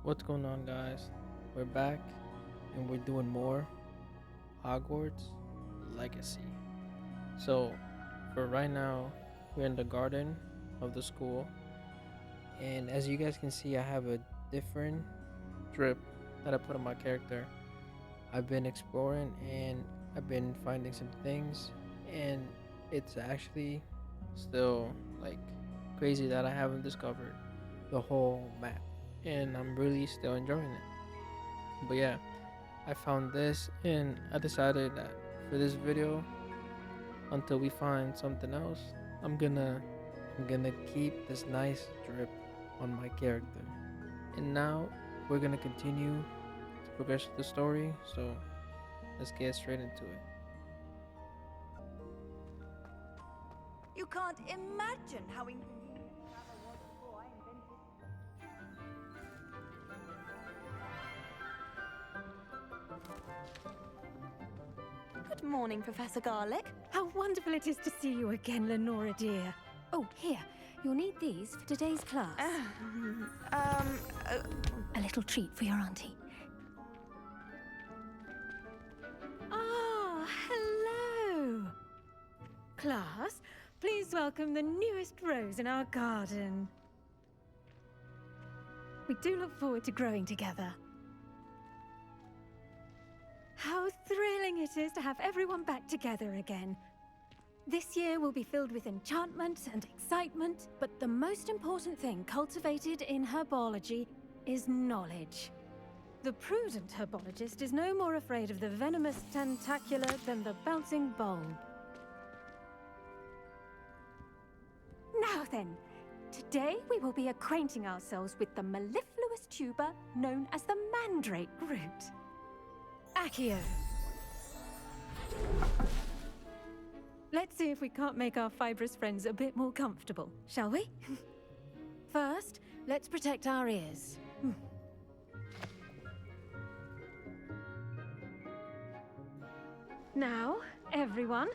What's going on, guys? We're back and we're doing more Hogwarts Legacy. So, for right now, we're in the garden of the school, and as you guys can see, I have a different drip that I put on my character. I've been exploring and I've been finding some things, and it's actually still like crazy that I haven't discovered the whole map, and I'm really still enjoying it. But yeah, I found this and I decided that for this video, until we find something else, I'm gonna I'm gonna keep this nice drip on my character. And now we're gonna continue to progress the story, so let's get straight into it. You can't imagine how Good morning, Professor Garlic. How wonderful it is to see you again, Lenora dear. Oh, here, you'll need these for today's class. A little treat for your auntie. Ah, hello. Class, please welcome the newest rose in our garden. We do look forward to growing together. How thrilling it is to have everyone back together again. This year will be filled with enchantment and excitement, but the most important thing cultivated in herbology is knowledge. The prudent herbologist is no more afraid of the venomous tentacula than the bouncing bulb. Now then, today we will be acquainting ourselves with the mellifluous tuber known as the mandrake root. Accio. Let's see if we can't make our fibrous friends a bit more comfortable, shall we? First, let's protect our ears. Now, everyone,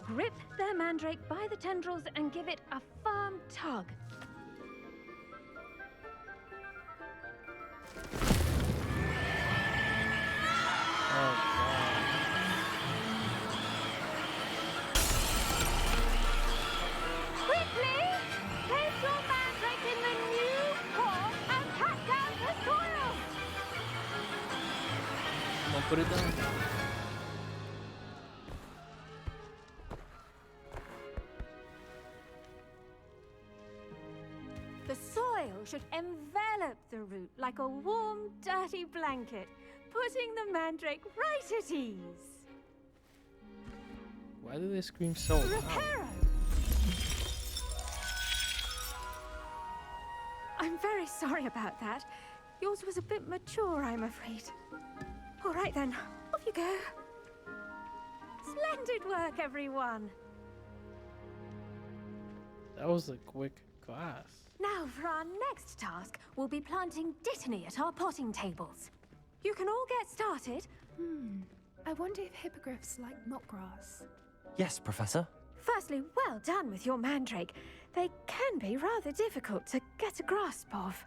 grip their mandrake by the tendrils and give it a firm tug. Quickly, place your mandrake in the new pot and pat down the soil. I'm gonna put it down. The soil should envelop the root like a warm, dirty blanket, putting the mandrake right at ease. Why do they scream so loud? Reparo! I'm very sorry about that. Yours was a bit mature, I'm afraid. All right then, off you go. Splendid work, everyone. That was a quick class. Now for our next task, we'll be planting dittany at our potting tables. You can all get started. I wonder if hippogriffs like knotgrass. Yes, Professor. Firstly, well done with your mandrake. They can be rather difficult to get a grasp of.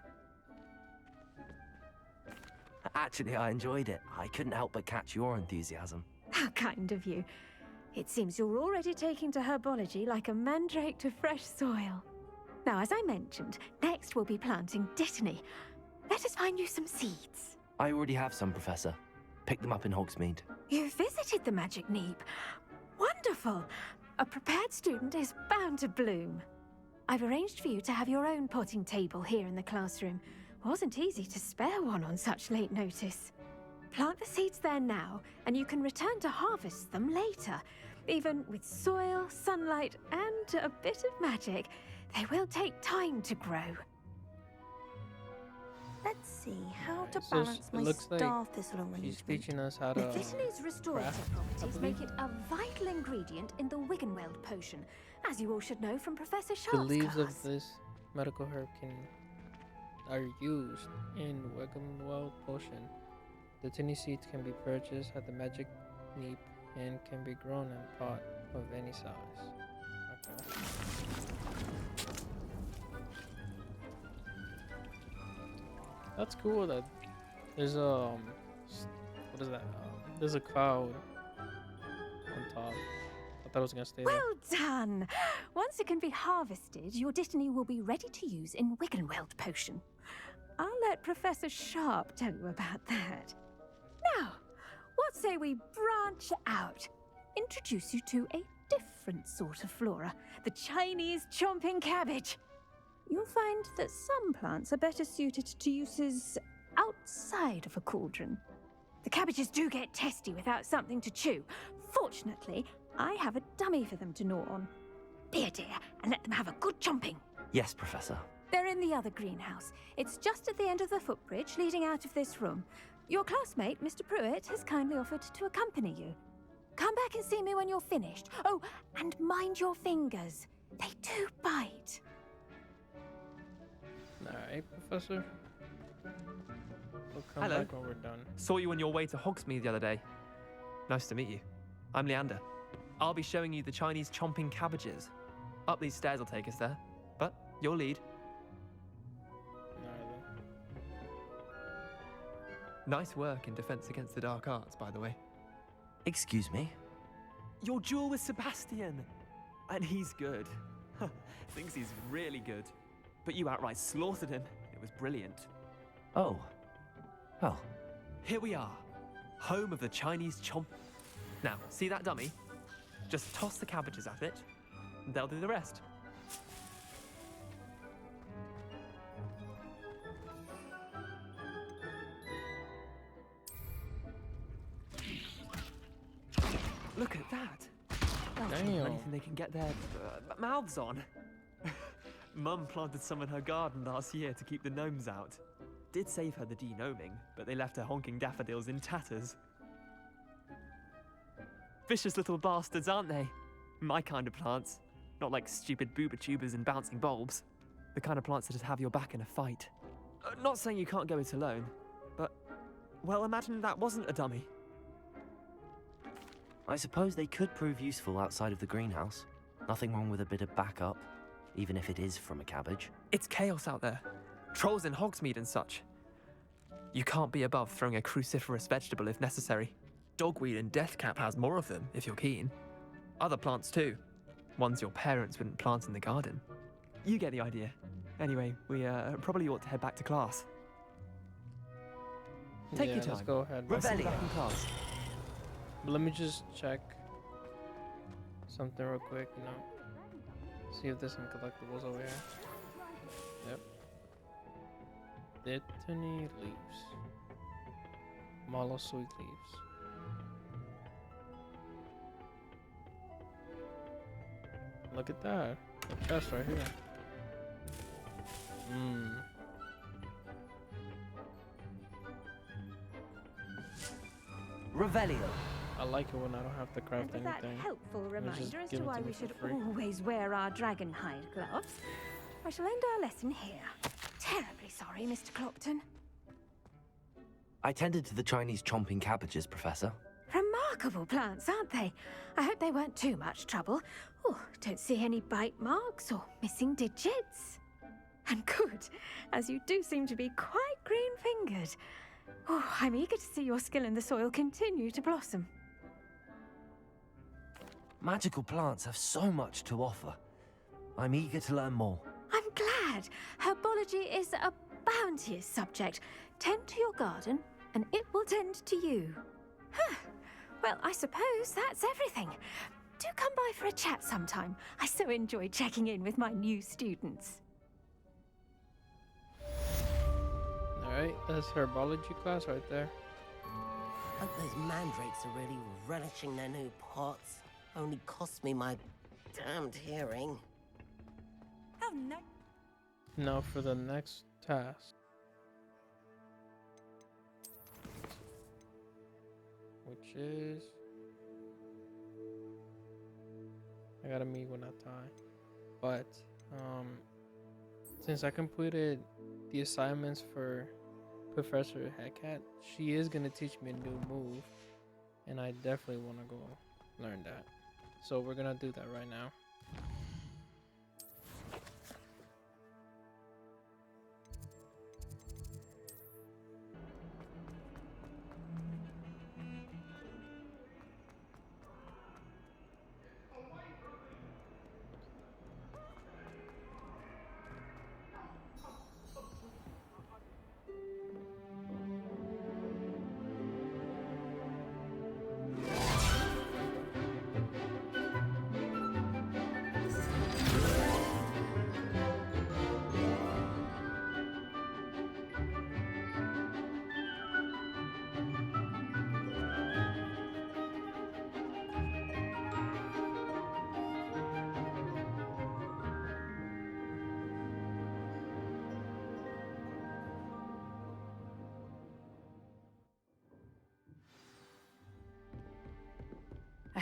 Actually, I enjoyed it. I couldn't help but catch your enthusiasm. How kind of you. It seems you're already taking to herbology like a mandrake to fresh soil. Now, as I mentioned, next we'll be planting dittany. Let us find you some seeds. I already have some, Professor. Picked them up in Hogsmeade. You visited the Magic Neep. Wonderful! A prepared student is bound to bloom. I've arranged for you to have your own potting table here in the classroom. Wasn't easy to spare one on such late notice. Plant the seeds there now, and you can return to harvest them later. Even with soil, sunlight, and a bit of magic, they will take time to grow. Let's see how to So balance it my looks like star thistle She's arrangement. teaching us how to. Dittany's restorative craft, I properties believe. make it a vital ingredient in the Wiggenweld potion, as you all should know from Professor The Sharp's leaves class. of this medical herb are used in Wiggenweld potion. The tiny seeds can be purchased at the Magic Neep and can be grown in a pot of any size. Okay. That's cool that there's what is that? There's a cloud on top. I thought it was gonna stay there. Well done! Once it can be harvested, your Dittany will be ready to use in Wiggenweld potion. I'll let Professor Sharp tell you about that. Now, what say we branch out? Introduce you to a different sort of flora, the Chinese chomping cabbage. You'll find that some plants are better suited to uses outside of a cauldron. The cabbages do get testy without something to chew. Fortunately, I have a dummy for them to gnaw on. Be a dear and let them have a good chomping. Yes, Professor. They're in the other greenhouse. It's just at the end of the footbridge leading out of this room. Your classmate, Mr. Pruitt, has kindly offered to accompany you. Come back and see me when you're finished. Oh, and mind your fingers. They do bite. Alright, Professor. We'll come Hello. back when we're done. Saw you on your way to Hogsmeade the other day. Nice to meet you. I'm Leander. I'll be showing you the Chinese chomping cabbages. Up these stairs will take us there, but you'll lead. Alright then. Nice work in Defense Against the Dark Arts, by the way. Excuse me? Your duel with Sebastian! And he's good. Thinks he's really good. But you outright slaughtered him. It was brilliant. Oh. Well, Here we are. Home of the Chinese chomp. Now, see that dummy? Just toss the cabbages at it, and they'll do the rest. Look at that. They'll chew Damn. anything they can get their mouths on. Mum planted some in her garden last year to keep the gnomes out. Did save her the de-gnoming, but they left her honking daffodils in tatters. Vicious little bastards, aren't they? My kind of plants. Not like stupid booba tubers and bouncing bulbs. The kind of plants that'd have your back in a fight. Not saying you can't go it alone, but, well, imagine that wasn't a dummy. I suppose they could prove useful outside of the greenhouse. Nothing wrong with a bit of backup, even if it is from a cabbage. It's chaos out there. Trolls in Hogsmeade and such. You can't be above throwing a cruciferous vegetable if necessary. Dogweed and deathcap has more of them, if you're keen. Other plants too. Ones your parents wouldn't plant in the garden. You get the idea. Anyway, we probably ought to head back to class. Take Yeah, your time. let's go ahead. I'll see you Revelio. back in class. But let me just check something real quick, you know. See if there's some collectibles over here. Yep. Dittany leaves. Mallow sweet leaves. Look at that. The chest right here. Revelio. I like it when I don't have to craft And with that anything. helpful just reminder as give to it why to me we for should free. always wear our dragon hide gloves, I shall end our lesson here. Terribly sorry, Mr. Clopton. I tended to the Chinese chomping cabbages, Professor. Remarkable plants, aren't they? I hope they weren't too much trouble. Oh, don't see any bite marks or missing digits. And good, as you do seem to be quite green-fingered. Oh, I'm eager to see your skill in the soil continue to blossom. Magical plants have so much to offer. I'm eager to learn more. I'm glad. Herbology is a bounteous subject. Tend to your garden, and it will tend to you. Huh. Well, I suppose that's everything. Do come by for a chat sometime. I so enjoy checking in with my new students. Alright, that's herbology class right there. Hope those mandrakes are really relishing their new pots. Only cost me my damned hearing. How nice. Now for the next task. Which is... I gotta meet when I tie. But, since I completed the assignments for Professor Hecat, she is gonna teach me a new move. And I definitely wanna go learn that. So we're gonna do that right now.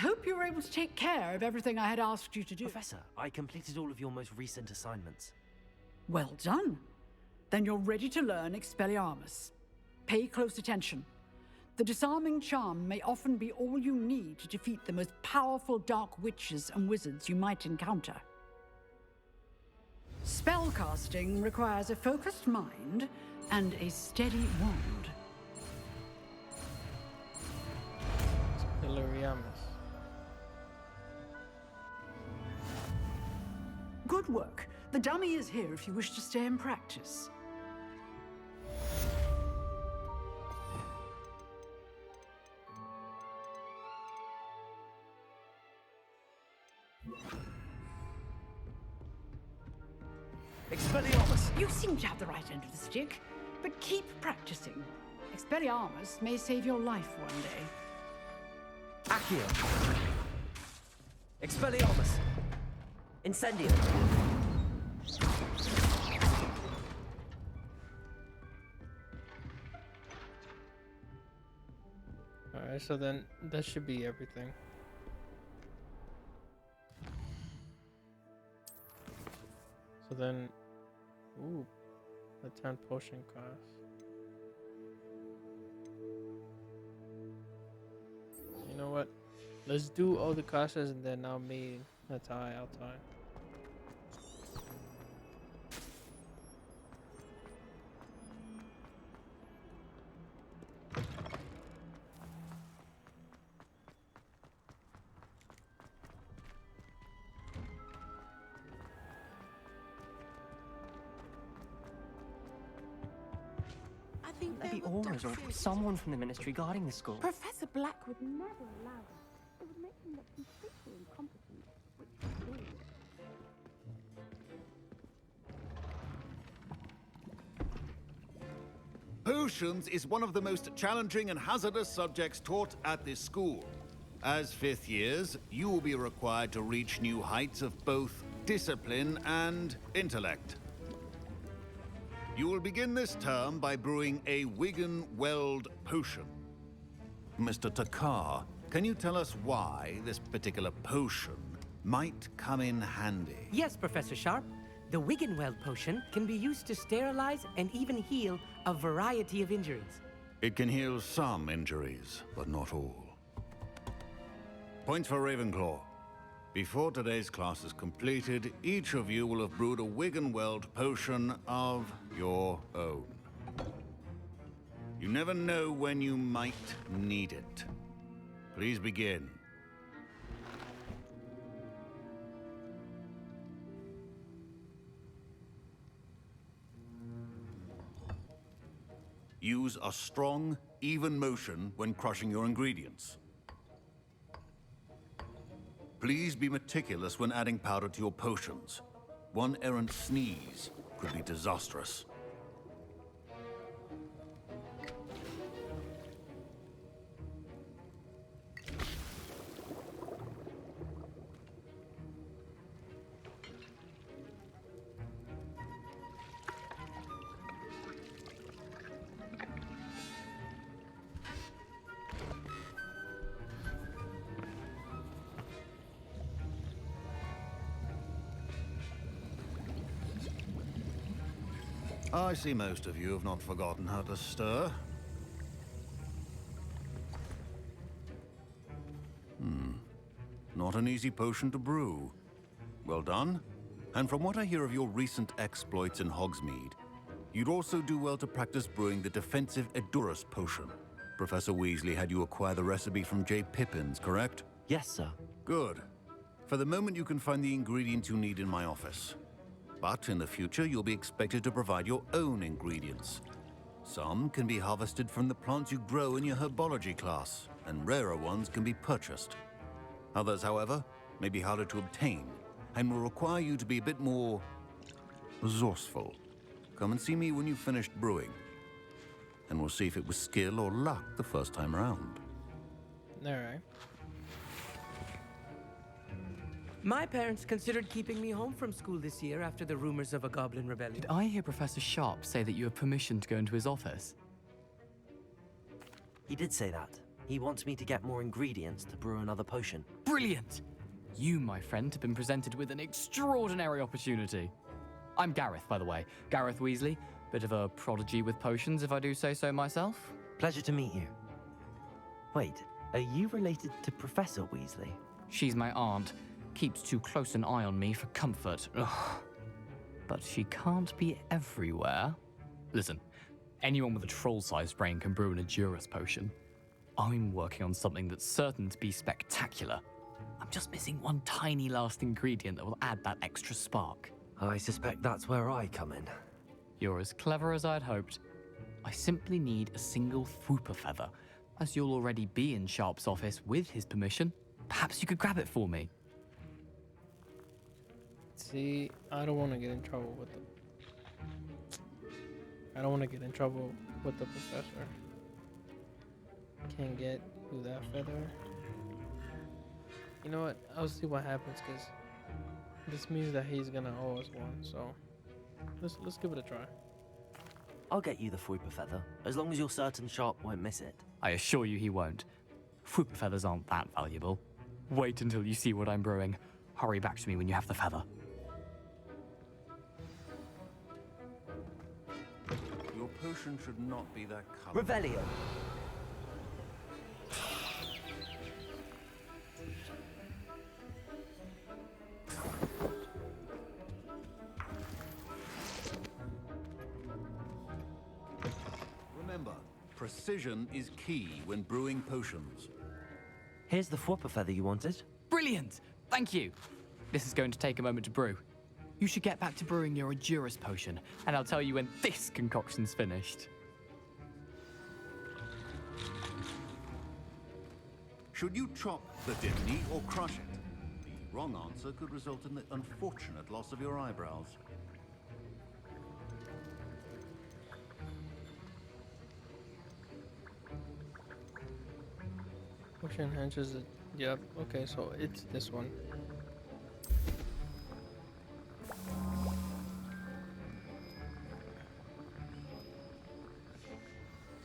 hope you were able to take care of everything I had asked you to do. Professor, I completed all of your most recent assignments. Well done. Then you're ready to learn Expelliarmus. Pay close attention. The disarming charm may often be all you need to defeat the most powerful dark witches and wizards you might encounter. Spellcasting requires a focused mind and a steady wand. Expelliarmus. Good work. The dummy is here if you wish to stay and practice. Expelliarmus! You seem to have the right end of the stick, but keep practicing. Expelliarmus may save your life one day. Accio! Expelliarmus! Incendio! Alright, so then that should be everything. So then, ooh, the 10 potion cost. You know what? Let's do all the costs and then I'll tie. I think Maybe there were Aurors or ducks. someone from the ministry guarding the school. Professor Black would never allow this. It would make him look completely incompetent, which is brilliant. Potions is one of the most challenging and hazardous subjects taught at this school. As fifth years, you will be required to reach new heights of both discipline and intellect. You will begin this term by brewing a Wigan-Weld potion. Mr. Takar, can you tell us why this particular potion might come in handy? Yes, Professor Sharp. The Wiggenweld potion can be used to sterilize and even heal a variety of injuries. It can heal some injuries, but not all. Points for Ravenclaw. Before today's class is completed, each of you will have brewed a Wiggenweld potion of your own. You never know when you might need it. Please begin. Use a strong, even motion when crushing your ingredients. Please be meticulous when adding powder to your potions. One errant sneeze could be disastrous. I see most of you have not forgotten how to stir. Not an easy potion to brew. Well done. And from what I hear of your recent exploits in Hogsmeade, you'd also do well to practice brewing the defensive Edurus potion. Professor Weasley had you acquire the recipe from J. Pippin's, correct? Yes, sir. Good. For the moment, you can find the ingredients you need in my office. But in the future, you'll be expected to provide your own ingredients. Some can be harvested from the plants you grow in your herbology class, and rarer ones can be purchased. Others, however, may be harder to obtain, and will require you to be a bit more resourceful. Come and see me when you've finished brewing, and we'll see if it was skill or luck the first time around. All right. My parents considered keeping me home from school this year after the rumors of a goblin rebellion. Did I hear Professor Sharp say that you have permission to go into his office? He did say that. He wants me to get more ingredients to brew another potion. Brilliant! You, my friend, have been presented with an extraordinary opportunity. I'm Gareth, by the way. Gareth Weasley. Bit of a prodigy with potions, if I do say so myself. Pleasure to meet you. Wait, are you related to Professor Weasley? She's my aunt. Keeps too close an eye on me for comfort. Ugh. But she can't be everywhere. Listen, anyone with a troll-sized brain can brew an Edurus potion. I'm working on something that's certain to be spectacular. I'm just missing one tiny last ingredient that will add that extra spark. I suspect that's where I come in. You're as clever as I'd hoped. I simply need a single Fwooper feather. As you'll already be in Sharp's office with his permission, perhaps you could grab it for me. See, I don't want to get in trouble with them. I don't want to get in trouble with the professor. Can't get you that feather. You know what? I'll see what happens, because this means that he's gonna owe us one. So let's give it a try. I'll get you the Fwooper feather, as long as you're certain Sharp won't miss it. I assure you he won't. Fwooper feathers aren't that valuable. Wait until you see what I'm brewing. Hurry back to me when you have the feather. Your potion should not be that color. Revelio. Remember, precision is key when brewing potions. Here's the Fwooper feather you wanted. Brilliant! Thank you. This is going to take a moment to brew. You should get back to brewing your Edurus potion, and I'll tell you when this concoction's finished. Should you chop the Dimny or crush it? The wrong answer could result in the unfortunate loss of your eyebrows. Which enhances it? Yep. Okay, so it's this one.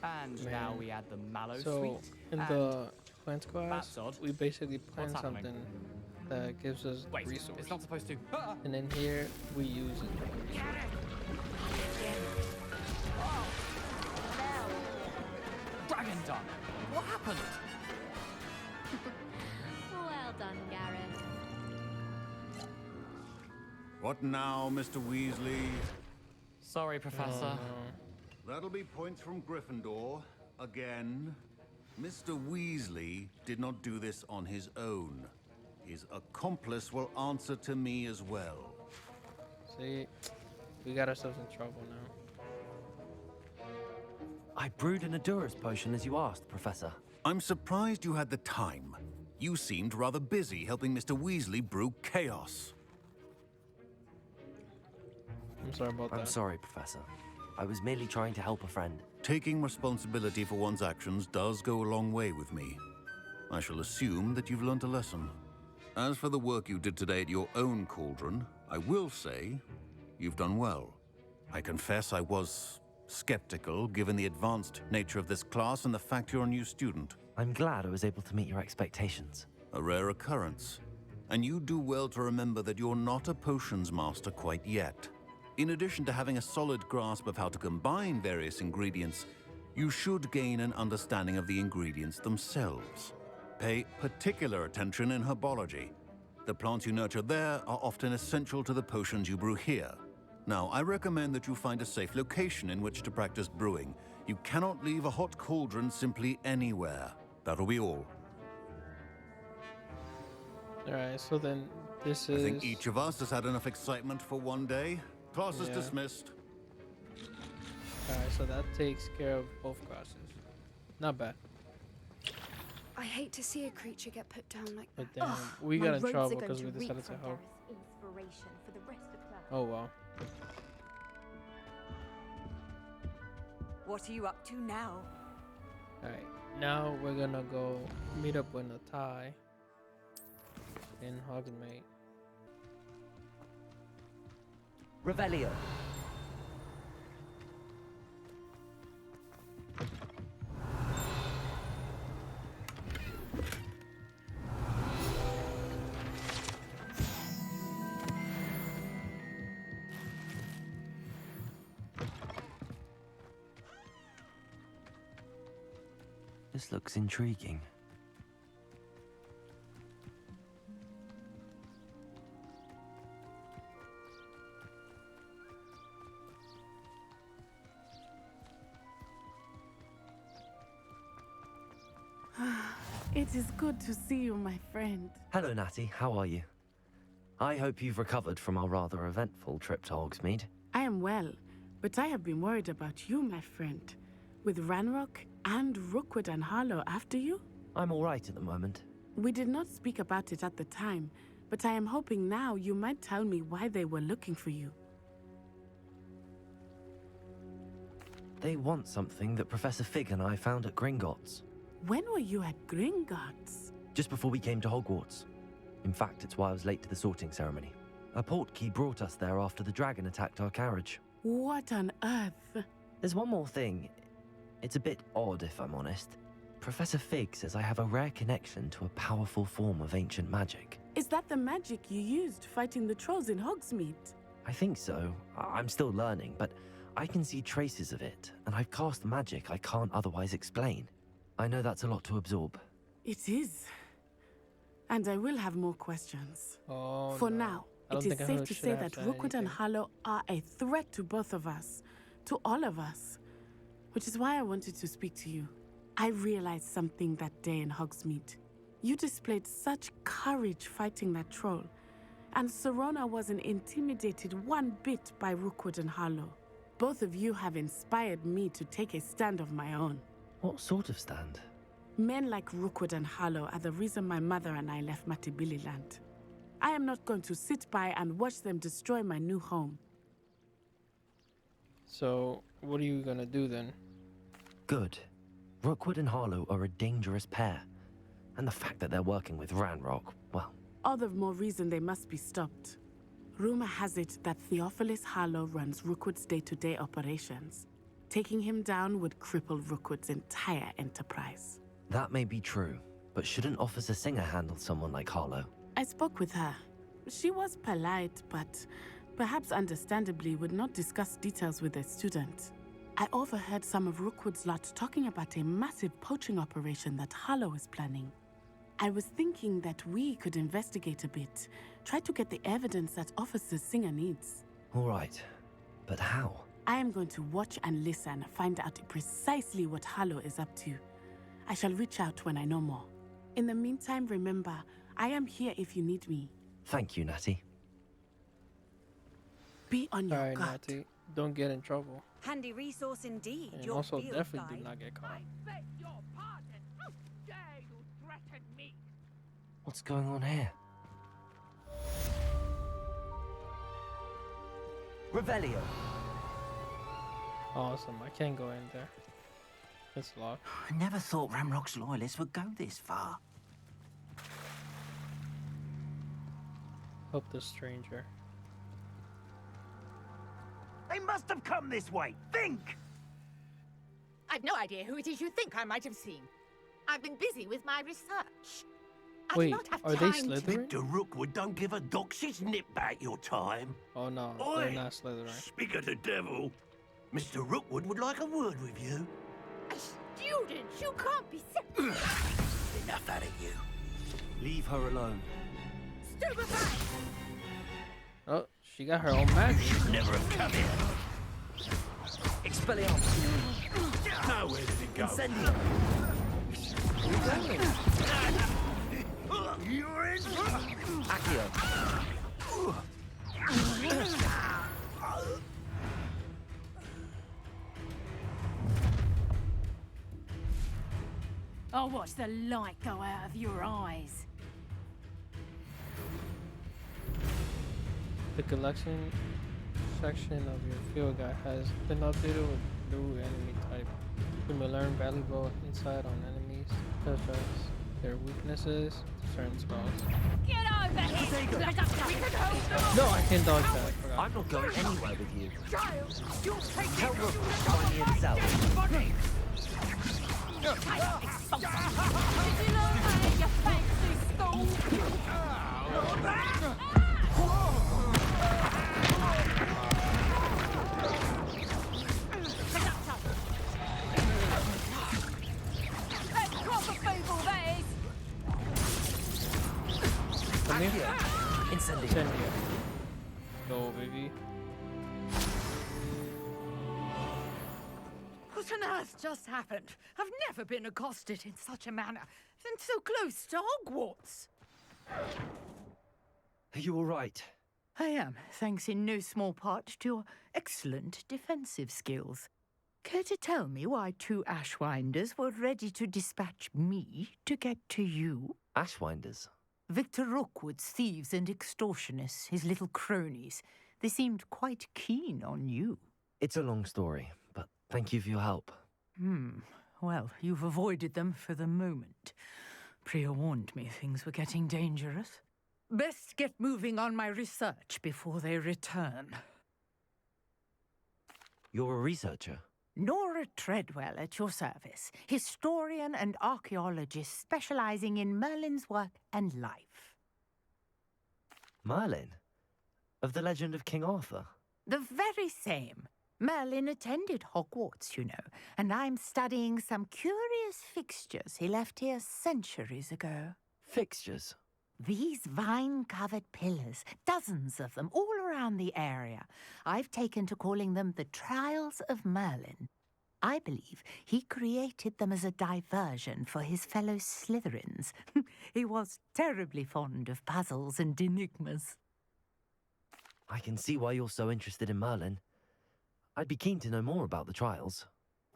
And Man. now we add the mallow So sweet. in and the plants class, that's odd. we basically plant What's happening? something that gives us Wait, resources. it's not supposed to. Ah! And in here, we use it. Dragon Dunk! What happened? Well done, Gareth. What now, Mr. Weasley? Sorry, Professor. That'll be points from Gryffindor. Again. Mr. Weasley did not do this on his own. His accomplice will answer to me as well. See, we got ourselves in trouble now. I brewed an Edurus potion as you asked, Professor. I'm surprised you had the time. You seemed rather busy helping Mr. Weasley brew chaos. I'm sorry about that. I'm sorry, Professor. I was merely trying to help a friend. Taking responsibility for one's actions does go a long way with me. I shall assume that you've learnt a lesson. As for the work you did today at your own cauldron, I will say you've done well. I confess I was skeptical, given the advanced nature of this class and the fact you're a new student. I'm glad I was able to meet your expectations. A rare occurrence. And you do well to remember that you're not a potions master quite yet. In addition to having a solid grasp of how to combine various ingredients, you should gain an understanding of the ingredients themselves. Pay particular attention in herbology. The plants you nurture there are often essential to the potions you brew here. Now, I recommend that you find a safe location in which to practice brewing. You cannot leave a hot cauldron simply anywhere. That'll be all. Alright, so then this I is... think each of us has had enough excitement for one day. Class is dismissed. Alright, so that takes care of both classes. Not bad. I hate to see a creature get put down like But that. damn, we got in trouble because we decided to help. Inspiration for the rest of class. Oh well. What are you up to now? Alright, now we're gonna go meet up with Natai in Hogsmeade. Revelio. This looks intriguing. It is good to see you, my friend. Hello, Natty. How are you? I hope you've recovered from our rather eventful trip to Hogsmeade. I am well, but I have been worried about you, my friend. With Ranrock and Rookwood and Harlow after you? I'm all right at the moment. We did not speak about it at the time, but I am hoping now you might tell me why they were looking for you. They want something that Professor Fig and I found at Gringotts. When were you at Gringotts? Just before we came to Hogwarts. In fact, it's why I was late to the sorting ceremony. A portkey brought us there after the dragon attacked our carriage. What on earth? There's one more thing. It's a bit odd, if I'm honest. Professor Fig says I have a rare connection to a powerful form of ancient magic. Is that the magic you used fighting the trolls in Hogsmeade? I think so. I'm still learning, but I can see traces of it, and I've cast magic I can't otherwise explain. I know that's a lot to absorb. It is. And I will have more questions. Oh, For no. now, I don't it think is I safe to should say have that said Rookwood and anything. Harlow are a threat to both of us. To all of us. Which is why I wanted to speak to you. I realized something that day in Hogsmeade. You displayed such courage fighting that troll. And Serona wasn't intimidated one bit by Rookwood and Harlow. Both of you have inspired me to take a stand of my own. What sort of stand? Men like Rookwood and Harlow are the reason my mother and I left Matabeleland. I am not going to sit by and watch them destroy my new home. So, what are you gonna do then? Good. Rookwood and Harlow are a dangerous pair. And the fact that they're working with Ranrock, well... All the more reason they must be stopped. Rumor has it that Theophilus Harlow runs Rookwood's day-to-day operations. Taking him down would cripple Rookwood's entire enterprise. That may be true, but shouldn't Officer Singer handle someone like Harlow? I spoke with her. She was polite, but perhaps understandably would not discuss details with a student. I overheard some of Rookwood's lot talking about a massive poaching operation that Harlow is planning. I was thinking that we could investigate a bit, try to get the evidence that Officer Singer needs. All right, but how? I am going to watch and listen, find out precisely what Harlow is up to. I shall reach out when I know more. In the meantime, remember, I am here if you need me. Thank you, Natty. Be on your Alright, guard. Natty. Don't get in trouble. Handy resource indeed. And your also field definitely guide. do not get caught. Beg your pardon. How dare you threaten me? What's going on here? Revelio. Awesome. I can't go in there. It's locked. I never thought Ramrock's loyalists would go this far. Help the stranger. They must have come this way. Think! I've no idea who it is you think I might have seen. I've been busy with my research. I do Wait, not have are they time to- Slytherin? Victor Rookwood don't give a doxy's nip back your time. Oh no, Oi! they're not Slytherin. Speak of the devil. Mr. Rookwood would like a word with you. A student, you can't be serious. Enough out of you. Leave her alone. Stupefied! Oh, she got her own magic. Should never have come here. Expelliarmus. Nowhere did it go. Incendio. You're in. Accio. I'll watch the light go out of your eyes. The collection section of your field guide has been updated with new enemy type. You may learn valuable insight on enemies, such as their weaknesses to certain spells. Get over here! Let us we can hold No, I can't dodge that. I forgot. I'm not going anywhere with you. Child, you'll take Tell it. Rookwood to find me himself. Body. Did you know that, you fancy school? me? Incendio. Incendio. Go, baby. What on earth just happened? I've never been accosted in such a manner, and so close to Hogwarts. Are you all right? I am, thanks in no small part to your excellent defensive skills. Care to tell me why 2 Ashwinders were ready to dispatch me to get to you? Ashwinders? Victor Rookwood's thieves and extortionists, his little cronies. They seemed quite keen on you. It's a long story, but thank you for your help. Well, you've avoided them for the moment. Priya warned me things were getting dangerous. Best get moving on my research before they return. You're a researcher? Nora Treadwell at your service, historian and archaeologist specializing in Merlin's work and life. Merlin? Of the legend of King Arthur? The very same. Merlin attended Hogwarts, you know, and I'm studying some curious fixtures he left here centuries ago. Fixtures? These vine-covered pillars, dozens of them, all around the area. I've taken to calling them the Trials of Merlin. I believe he created them as a diversion for his fellow Slytherins. He was terribly fond of puzzles and enigmas. I can see why you're so interested in Merlin. I'd be keen to know more about the trials.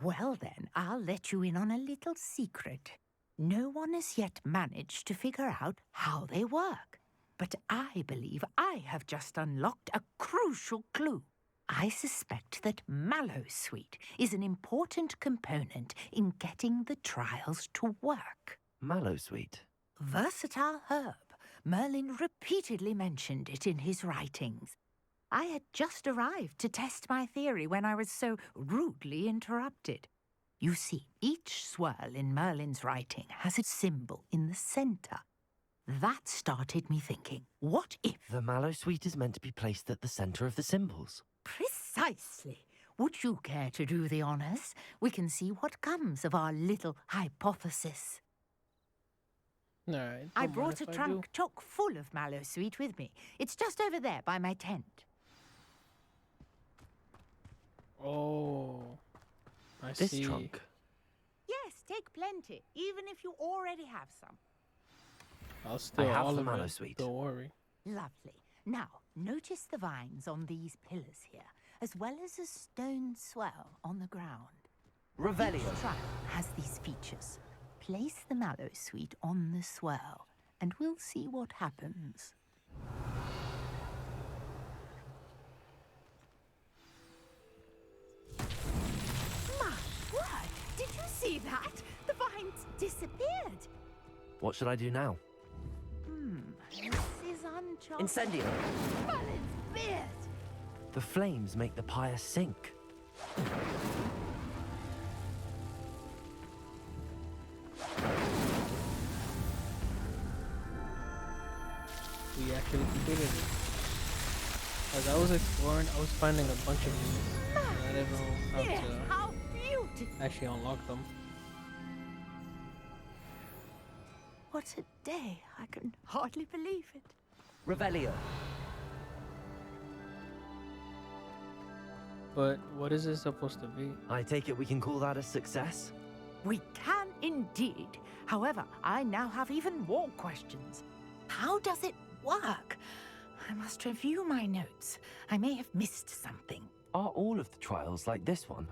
Well then, I'll let you in on a little secret. No one has yet managed to figure out how they work. But I believe I have just unlocked a crucial clue. I suspect that Mallowsweet is an important component in getting the trials to work. Mallowsweet? Versatile herb. Merlin repeatedly mentioned it in his writings. I had just arrived to test my theory when I was so rudely interrupted. You see, each swirl in Merlin's writing has a symbol in the center. That started me thinking, what if... The Mallowsweet is meant to be placed at the center of the symbols. Precisely. Would you care to do the honors? We can see what comes of our little hypothesis. All right. I brought a trunk chock full of Mallowsweet with me. It's just over there by my tent. Oh, I this see. trunk? Yes, take plenty, even if you already have some. I'll steal I have all the of Mallowsweet. it. Don't worry. Lovely. Now, notice the vines on these pillars here, as well as a stone swell on the ground. Revelio. Each trial has these features. Place the Mallowsweet on the swell, and we'll see what happens. My word! Did you see that? The vines disappeared. What should I do now? This is uncharted. Incendio. Merlin's beard! The flames make the pyre sink. We actually completed it. As I was exploring, I was finding a bunch of these. I didn't know how to beautiful! actually unlock them. What a day. I can hardly believe it. Revelio. But what is this supposed to be? I take it we can call that a success? We can indeed. However, I now have even more questions. How does it work? I must review my notes. I may have missed something. Are all of the trials like this one?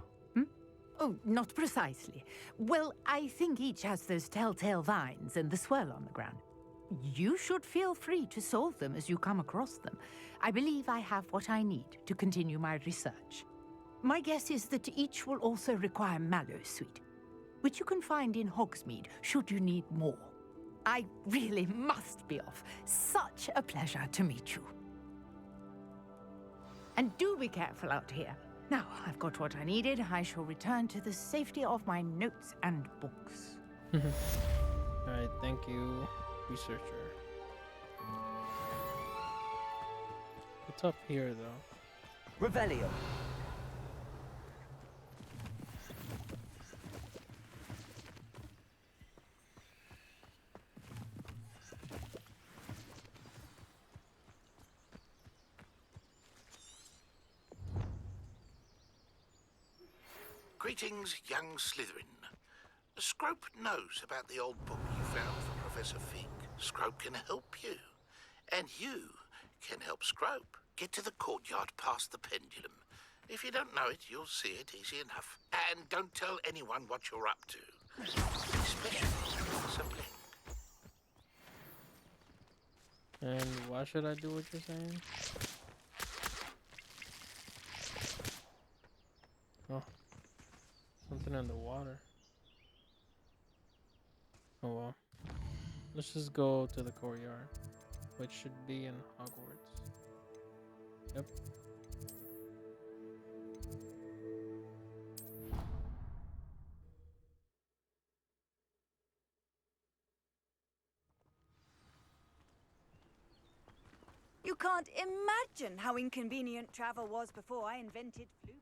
Oh, not precisely. Well, I think each has those telltale vines and the swirl on the ground. You should feel free to solve them as you come across them. I believe I have what I need to continue my research. My guess is that each will also require Mallowsweet, which you can find in Hogsmeade should you need more. I really must be off. Such a pleasure to meet you. And do be careful out here. Now, I've got what I needed. I shall return to the safety of my notes and books. Alright, thank you, researcher. What's up here, though? Revelio. Greetings, young Slytherin. Scrope knows about the old book you found for Professor Fig. Scrope can help you. And you can help Scrope get to the courtyard past the pendulum. If you don't know it, you'll see it easy enough. And don't tell anyone what you're up to. Especially Professor Blink. And why should I do what you're saying? Oh. Something in the water. Oh well. Let's just go to the courtyard, which should be in Hogwarts. Yep. You can't imagine how inconvenient travel was before I invented flu.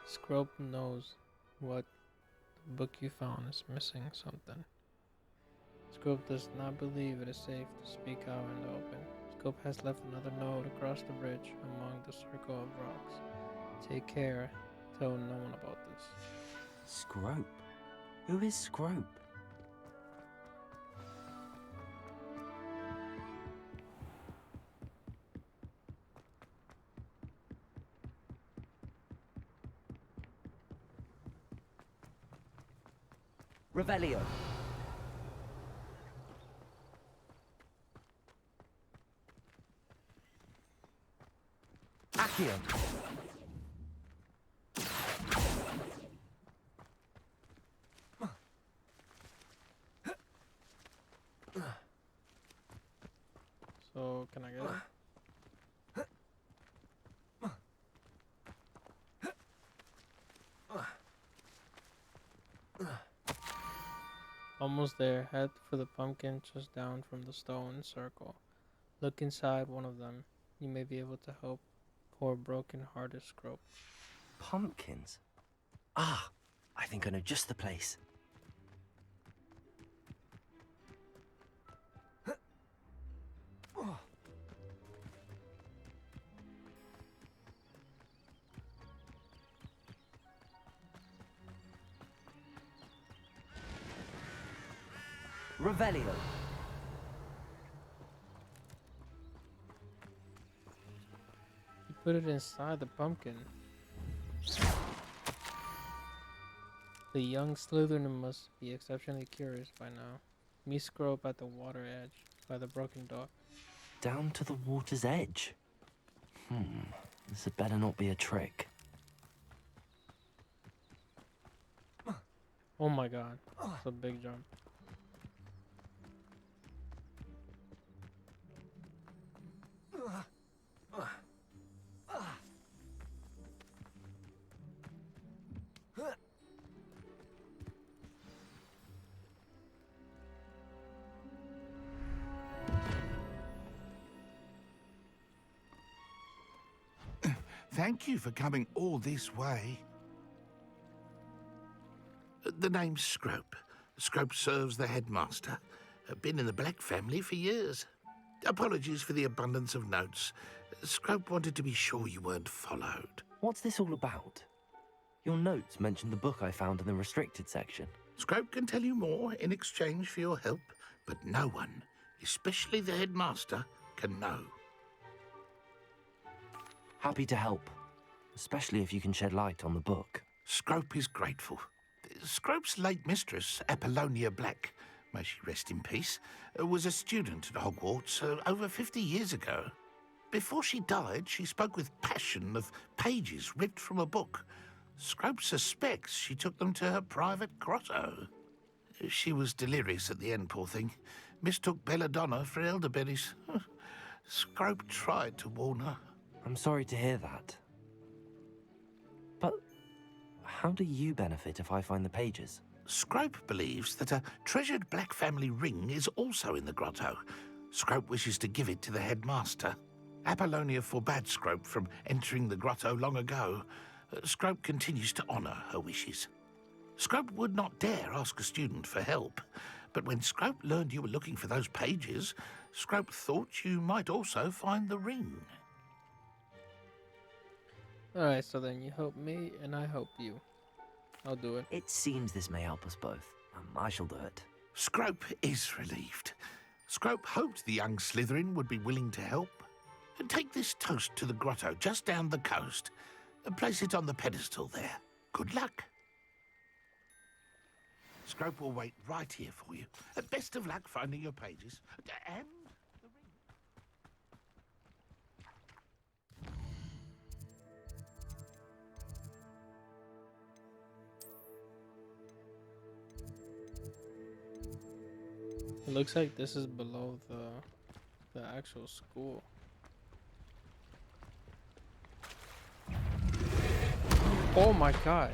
Scrope knows what the book you found is missing something. Scrope does not believe it is safe to speak out in the open. Scrope has left another note across the bridge among the circle of rocks. Take care. Tell no one about this. Scrope? Who is Scrope? Revelio. Accio. So, can I get it? Almost there. Head for the pumpkin just down from the stone circle. Look inside one of them. You may be able to help poor broken-hearted Scrope. Pumpkins? Ah, I think I know just the place. Revelio. You put it inside the pumpkin. The young Slytherin must be exceptionally curious by now. Meet Scrope at the water edge by the broken dock. Down to the water's edge? This had better not be a trick. Oh my god, that's a big jump. Thank you for coming all this way. The name's Scrope. Scrope serves the headmaster. Been in the Black family for years. Apologies for the abundance of notes. Scrope wanted to be sure you weren't followed. What's this all about? Your notes mentioned the book I found in the restricted section. Scrope can tell you more in exchange for your help, but no one, especially the headmaster, can know. Happy to help, especially if you can shed light on the book. Scrope is grateful. Scrope's late mistress, Apollonia Black, may she rest in peace, was a student at Hogwarts over 50 years ago. Before she died, she spoke with passion of pages ripped from a book. Scrope suspects she took them to her private grotto. She was delirious at the end, poor thing. Mistook belladonna for elderberries. Scrope tried to warn her. I'm sorry to hear that. But how do you benefit if I find the pages? Scrope believes that a treasured Black family ring is also in the grotto. Scrope wishes to give it to the headmaster. Apollonia forbade Scrope from entering the grotto long ago. Scrope continues to honour her wishes. Scrope would not dare ask a student for help, but when Scrope learned you were looking for those pages, Scrope thought you might also find the ring. Alright, so then you help me and I help you. I'll do it. It seems this may help us both. I shall do it. Scrope is relieved. Scrope hoped the young Slytherin would be willing to help. Take this toast to the grotto just down the coast and place it on the pedestal there. Good luck. Scrope will wait right here for you. Best of luck finding your pages. And the ring. It looks like this is below the actual school. Oh my god.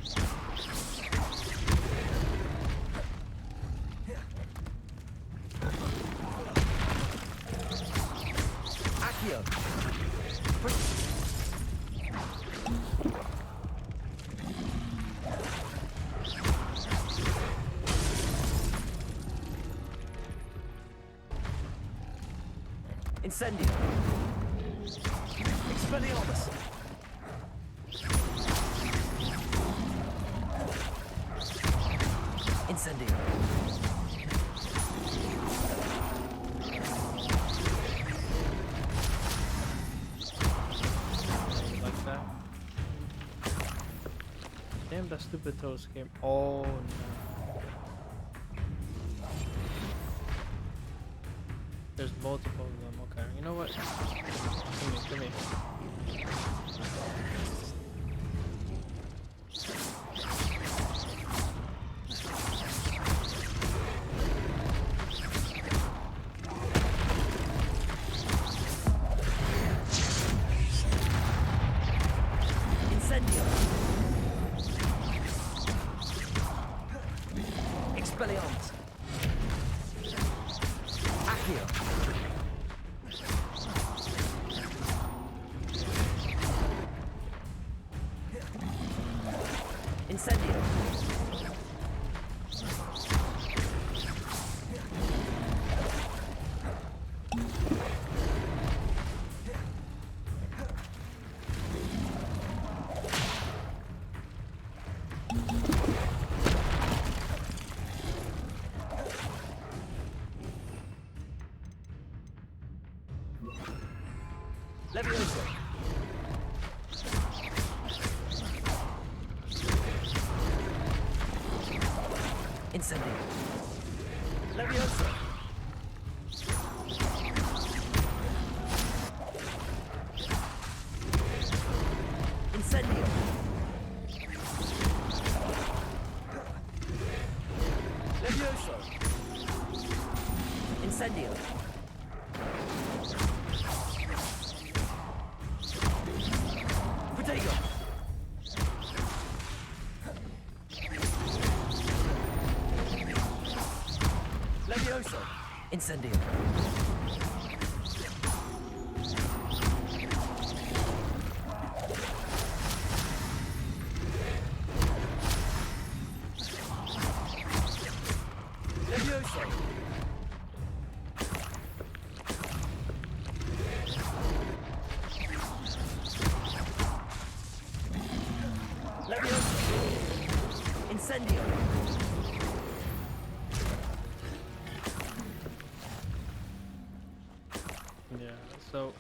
Accio. Incendio. Expelliarmus. Incendio. Like that. Damn, that stupid toast came. Oh no. There's multiple of them. Okay, you know what? Come here. Incendio. Expelliarmus. Accio. Incendio. Levioso. Incendio. Levioso. Incendio. Levioso. Incendio. Protego. Levioso. Incendio. Levioso. Levioso. Incendio. Yeah, so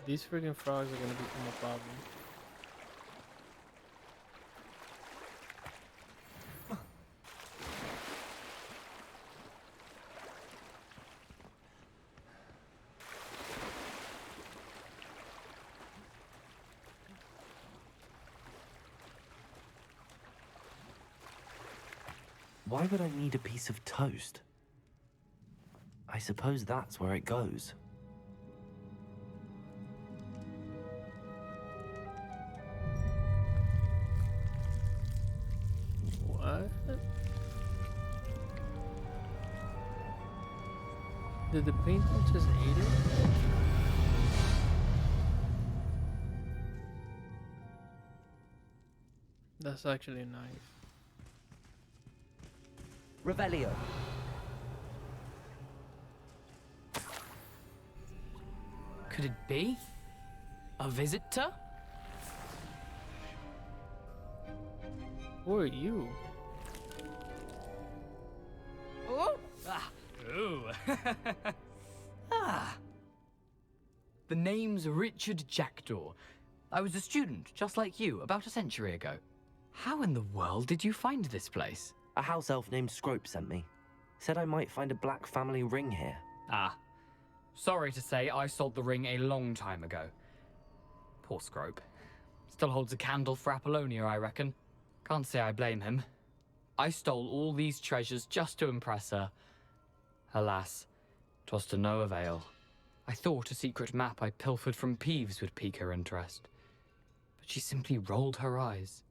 these freaking frogs are gonna become a problem. Why would I need a piece of toast? I suppose that's where it goes. What? Did the painter just eat it? That's actually nice. Revelio. Could it be? A visitor? Who are you? Oh! Ah! Ooh! Ah! The name's Richard Jackdaw. I was a student, just like you, about a century ago. How in the world did you find this place? A house elf named Scrope sent me. Said I might find a black family ring here. Ah. Sorry to say, I sold the ring a long time ago. Poor Scrope. Still holds a candle for Apollonia, I reckon. Can't say I blame him. I stole all these treasures just to impress her. Alas, 'twas to no avail. I thought a secret map I pilfered from Peeves would pique her interest. But she simply rolled her eyes.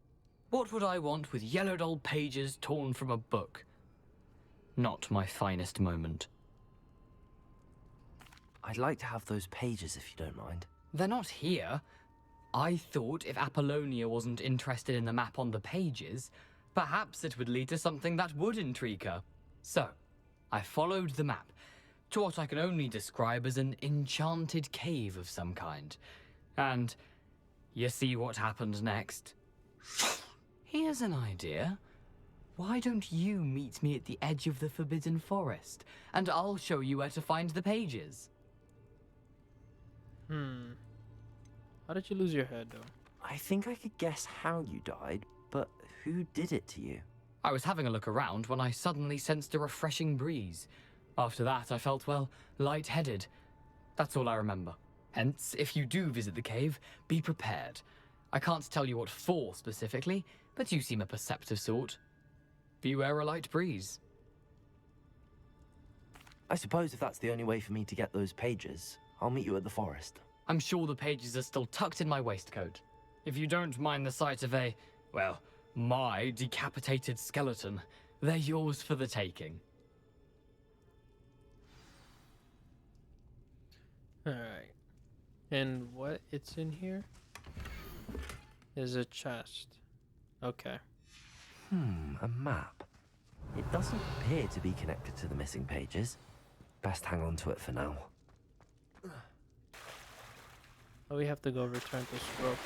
What would I want with yellowed old pages torn from a book? Not my finest moment. I'd like to have those pages if you don't mind. They're not here. I thought if Apollonia wasn't interested in the map on the pages, perhaps it would lead to something that would intrigue her. So, I followed the map to what I can only describe as an enchanted cave of some kind. And you see what happened next? Here's an idea. Why don't you meet me at the edge of the Forbidden Forest, and I'll show you where to find the pages? How did you lose your head, though? I think I could guess how you died, but who did it to you? I was having a look around when I suddenly sensed a refreshing breeze. After that, I felt, well, lightheaded. That's all I remember. Hence, if you do visit the cave, be prepared. I can't tell you what for specifically, but you seem a perceptive sort. Beware a light breeze. I suppose if that's the only way for me to get those pages, I'll meet you at the forest. I'm sure the pages are still tucked in my waistcoat. If you don't mind the sight of a, well, my decapitated skeleton, they're yours for the taking. Alright. And what it's in here is a chest. Okay. A map. It doesn't appear to be connected to the missing pages. Best hang on to it for now. Oh, we have to go return to Scrope.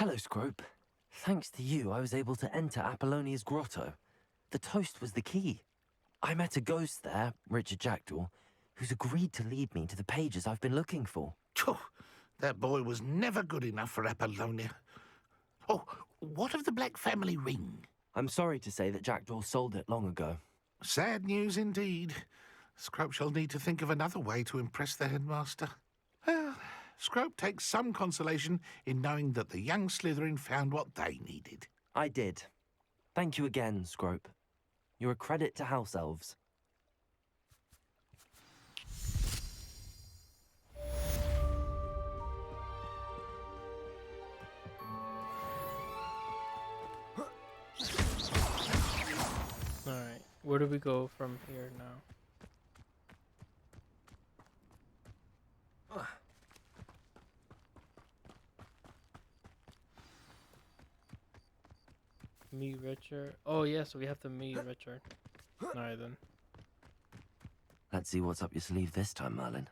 Hello, Scrope. Thanks to you, I was able to enter Apollonia's grotto. The toast was the key. I met a ghost there, Richard Jackdaw, who's agreed to lead me to the pages I've been looking for. Phew, that boy was never good enough for Apollonia. Oh, what of the Black family ring? I'm sorry to say that Jackdaw sold it long ago. Sad news indeed. Scrope shall need to think of another way to impress the headmaster. Well, Scrope takes some consolation in knowing that the young Slytherin found what they needed. I did. Thank you again, Scrope. You're a credit to house elves. Alright, where do we go from here now? Meet Richard. Oh, yeah, so we have to meet Richard. Alright, then. Let's see what's up your sleeve this time, Merlin.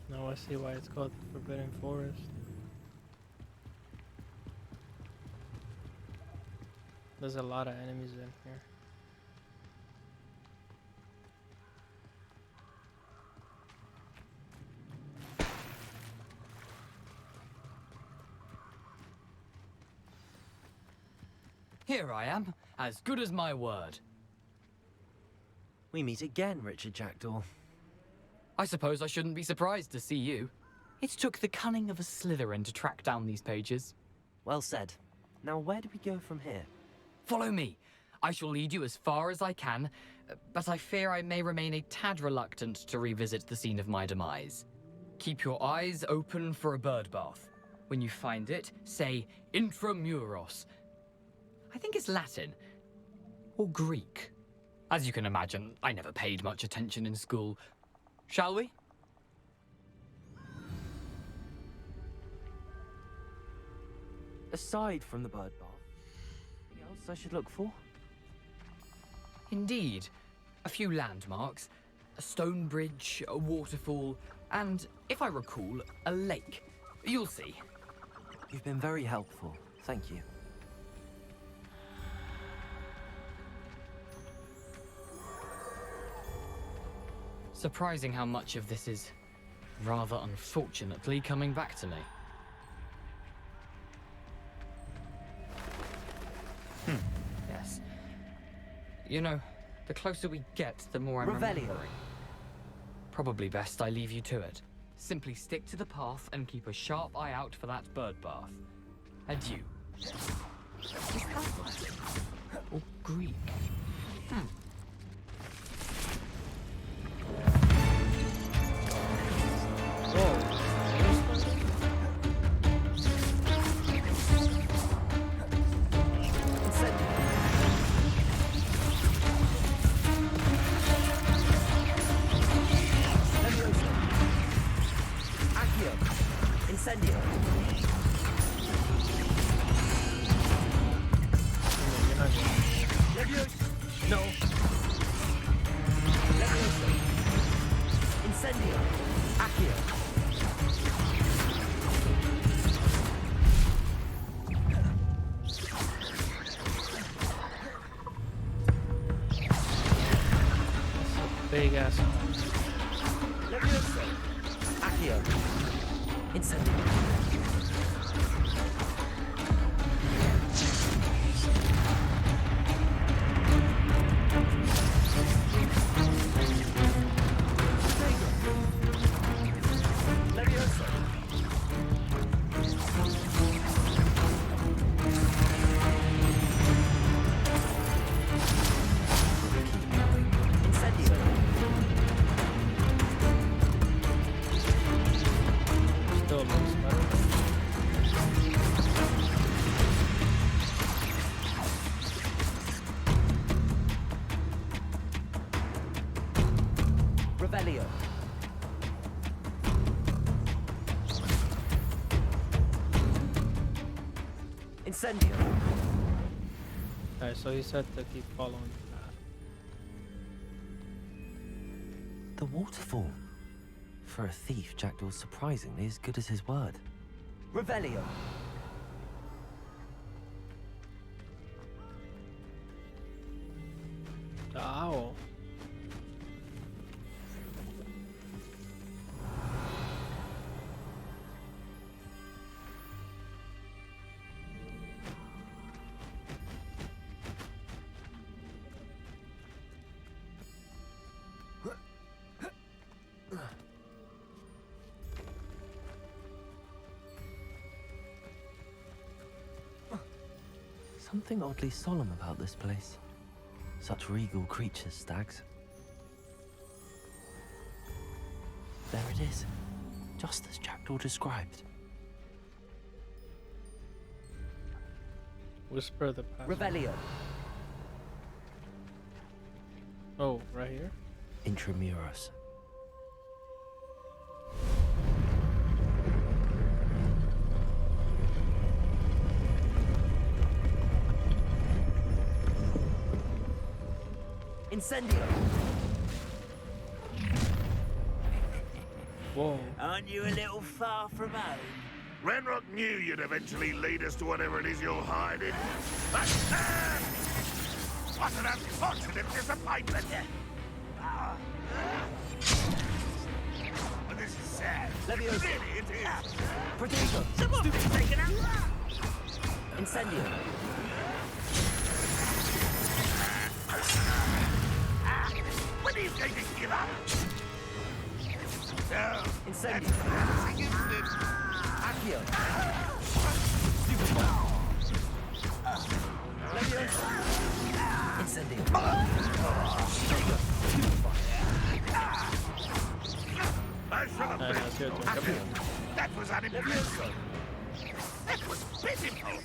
Now I see why it's called the Forbidden Forest. There's a lot of enemies in here. Here I am, as good as my word. We meet again, Richard Jackdaw. I suppose I shouldn't be surprised to see you. It took the cunning of a Slytherin to track down these pages. Well said. Now where do we go from here? Follow me. I shall lead you as far as I can, but I fear I may remain a tad reluctant to revisit the scene of my demise. Keep your eyes open for a bird bath. When you find it, say intramuros. I think it's Latin. Or Greek. As you can imagine, I never paid much attention in school. Shall we? Aside from the bird bath, anything else I should look for? Indeed. A few landmarks. A stone bridge, a waterfall, and, if I recall, a lake. You'll see. You've been very helpful. Thank you. Surprising how much of this is, rather unfortunately, coming back to me. Yes. You know, the closer we get, the more I'm remembering. Probably best I leave you to it. Simply stick to the path and keep a sharp eye out for that bird bath. Adieu. Is that Latin? Or Greek? Incendio. No. Incendio. Accio. Big ass. Accio. Incendio. Incendio. Alright, so he said to keep following the path. The waterfall. For a thief, Jackdaw's surprisingly as good as his word. Revelio. The owl. Something oddly solemn about this place. Such regal creatures, stags. There it is, just as Jackdaw described. Whisper the password. Revelio. Oh, right here? Intramuros. Incendio. Whoa. Aren't you a little far from home? Renrock knew you'd eventually lead us to whatever it is you're hiding. What an unfortunate disappointment! This is sad. Leviosa. Really, it is. Protego. Someone's taken out. Incendio. Which they didn't give up. So, Incendio. Accio. Leviosa. Incendio. I should have been. That was unimpressive. That was pitiful.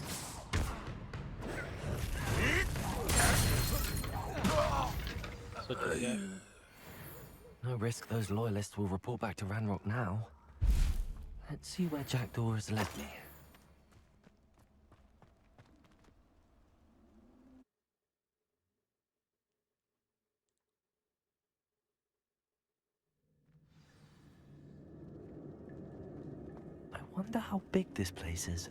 No risk those loyalists will report back to Ranrock now. Let's see where Jackdaw has led me. I wonder how big this place is.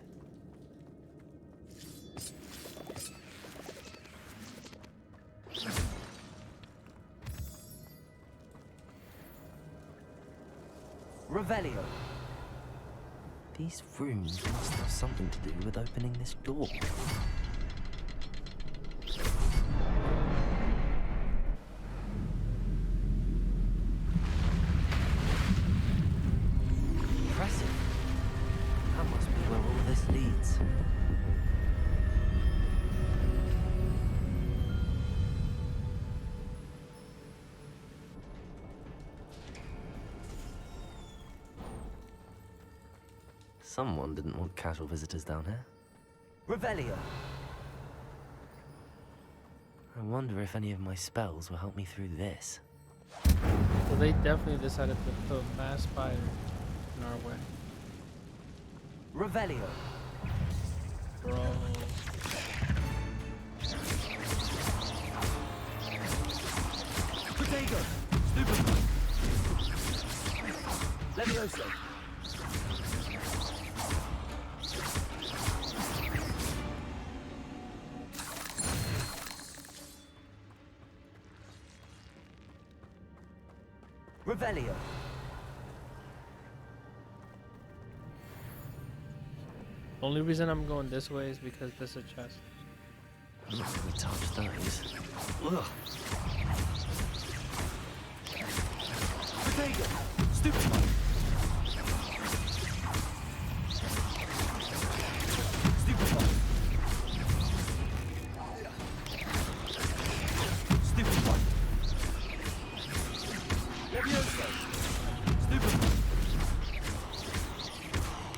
Revelio. These rooms must have something to do with opening this door. Impressive. That must be where all this leads. Someone didn't want casual visitors down here. Revelio. I wonder if any of my spells will help me through this. Well, they definitely decided to put mass fire in our way. Revelio. Bro. Diagon. Stupid. Leviosa. Revelio. Only reason I'm going this way is because there's a chest. I'm not gonna touch those. Ugh. Diagon. Stupid.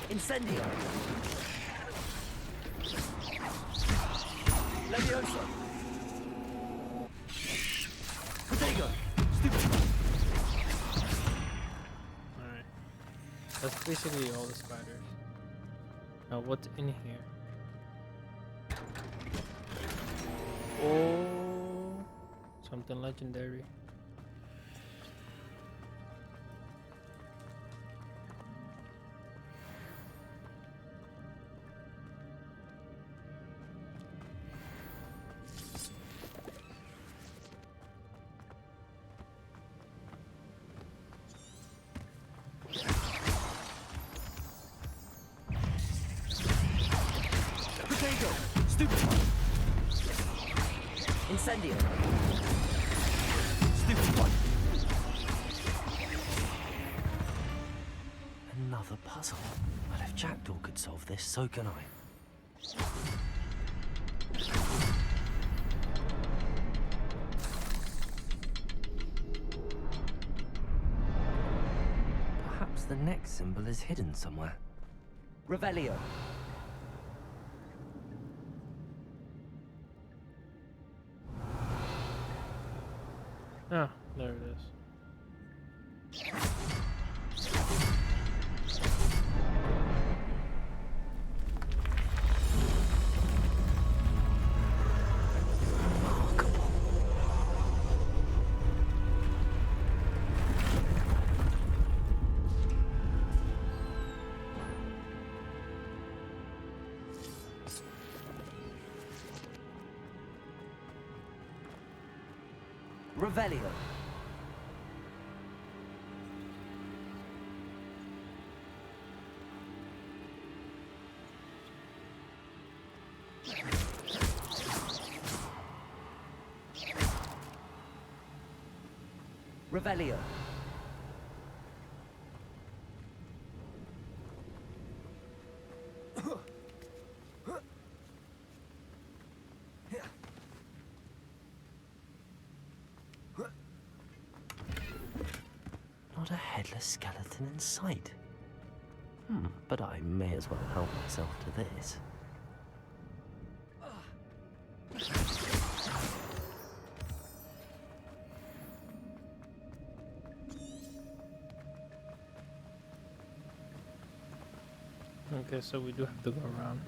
Incendio. Leviosa. Diagon. Stupid. Alright. That's basically all the spiders. Now what's in here? Oh, something legendary. Incendio. Stupid one. Another puzzle. Well, if Jackdaw could solve this, so can I. Perhaps the next symbol is hidden somewhere. Revelio. Ah, there it is. Revelio. Revelio. Not a headless skeleton in sight. But I may as well help myself to this. Okay, so we do have to go around.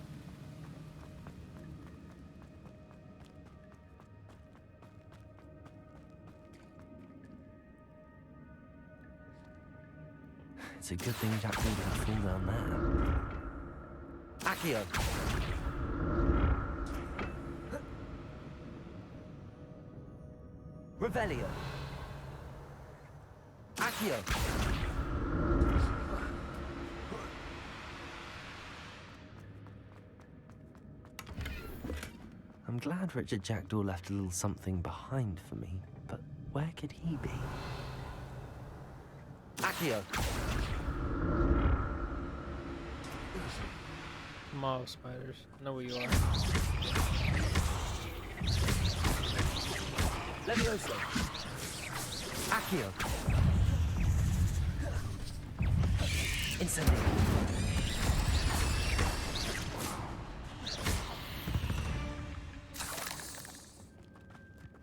It's a good thing Jack didn't fall down there. Accio! Revelio! Accio! I'm glad Richard Jackdaw left a little something behind for me, but where could he be? Accio! Mob spiders. I know where you are. Levioso! Accio! Incendio!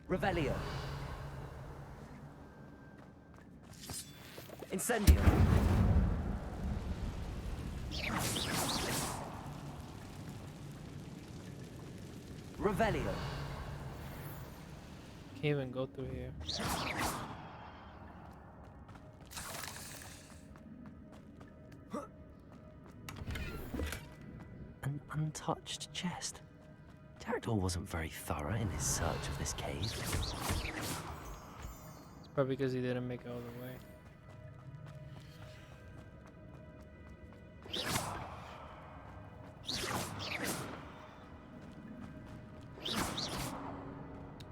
Revelio! Incendio! Revelio! Can't even go through here. An untouched chest. Jackdaw wasn't very thorough in his search of this cave. It's probably because he didn't make it all the way.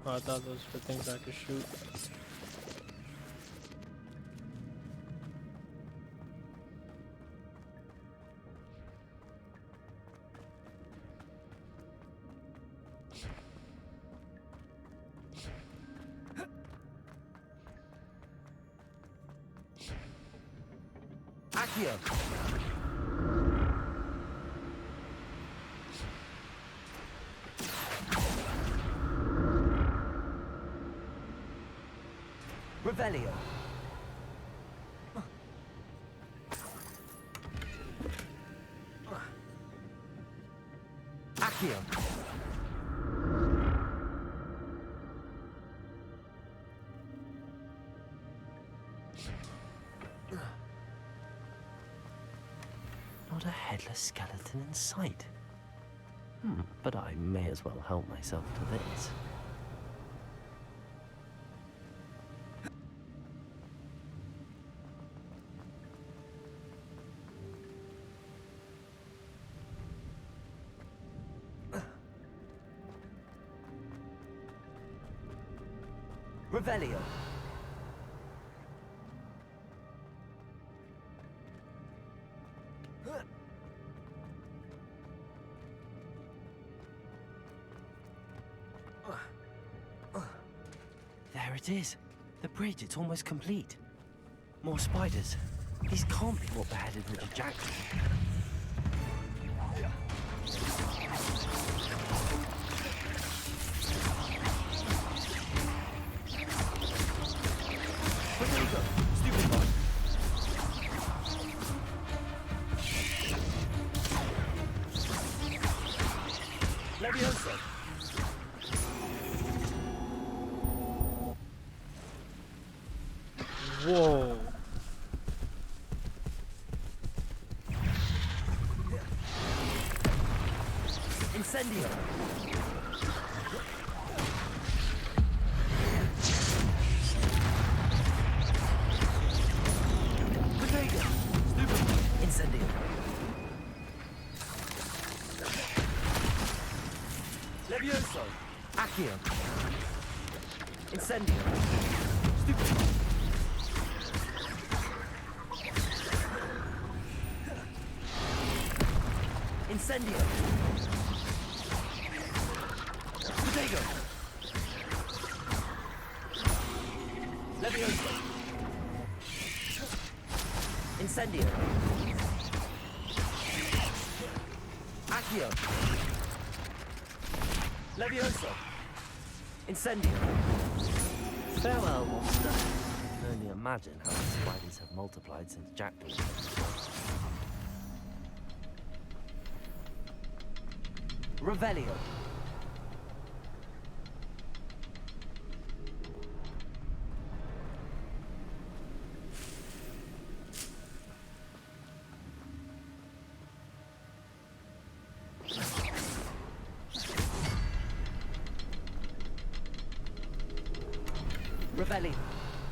Oh, I thought those were things I could shoot. Accio! Revelio! Accio! Not a headless skeleton in sight. But I may as well help myself to this. Revelio! There it is. The bridge, it's almost complete. More spiders. These can't be what beheaded Richard Jackdaw. Where did he go? Stupid boy. Levioso. Whoa. Incendio. Diagon. Stupid. Incendio. Levioso. Accio. Incendio. Stupid. Incendio! Potato! Leviosa! Incendio! Accio! Leviosa! Incendio! Farewell, monster. I can only imagine how the spiders have multiplied since Jackdaw. Revelio. Revelio.